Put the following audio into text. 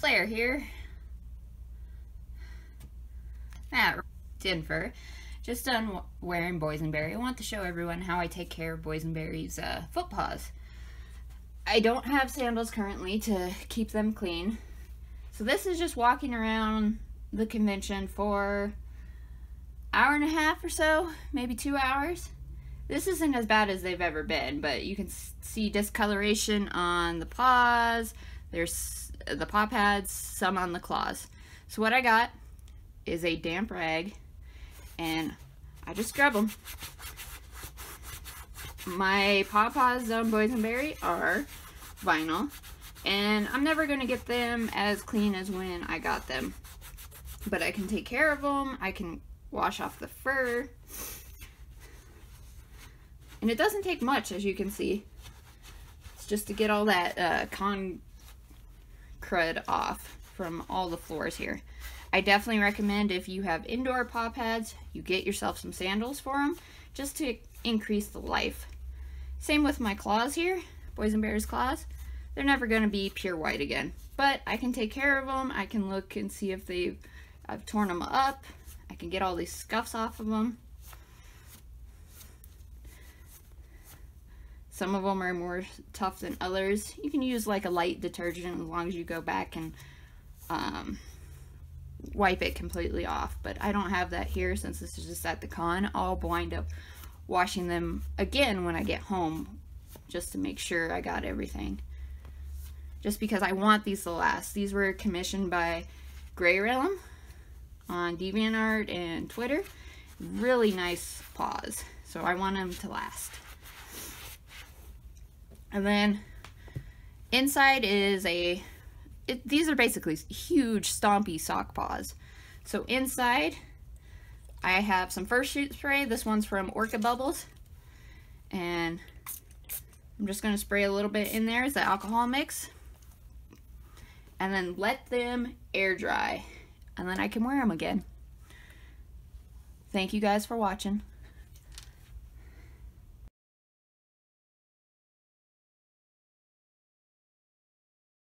Claire here. At Denver. Just done wearing boysenberry. I want to show everyone how I take care of boysenberry's foot paws. I don't have sandals currently to keep them clean. So this is just walking around the convention for an hour and a half or so, maybe 2 hours. This isn't as bad as they've ever been, but you can see discoloration on the paws. There's the paw pads, some on the claws. So what I got is a damp rag, and I just scrub them. My paw paws on boysenberry are vinyl, and I'm never going to get them as clean as when I got them. But I can take care of them. I can wash off the fur. And it doesn't take much, as you can see. It's just to get all that con crud off from all the floors here. I definitely recommend, if you have indoor paw pads, you get yourself some sandals for them, just to increase the life. Same with my claws here, boysenberry's claws. They're never going to be pure white again, but I can take care of them. I can look and see if I've torn them up. I can get all these scuffs off of them. Some of them are more tough than others. You can use like a light detergent as long as you go back and wipe it completely off. But I don't have that here since this is just at the con. I'll wind up washing them again when I get home, just to make sure I got everything. Just because I want these to last. These were commissioned by Grey Realm on DeviantArt and Twitter. Really nice paws, so I want them to last. And then inside is these are basically huge stompy sock paws. So inside I have some First Shoot spray. This one's from Orca Bubbles, and I'm just going to spray a little bit in there as the alcohol mix, and then let them air dry, and then I can wear them again. Thank you guys for watching.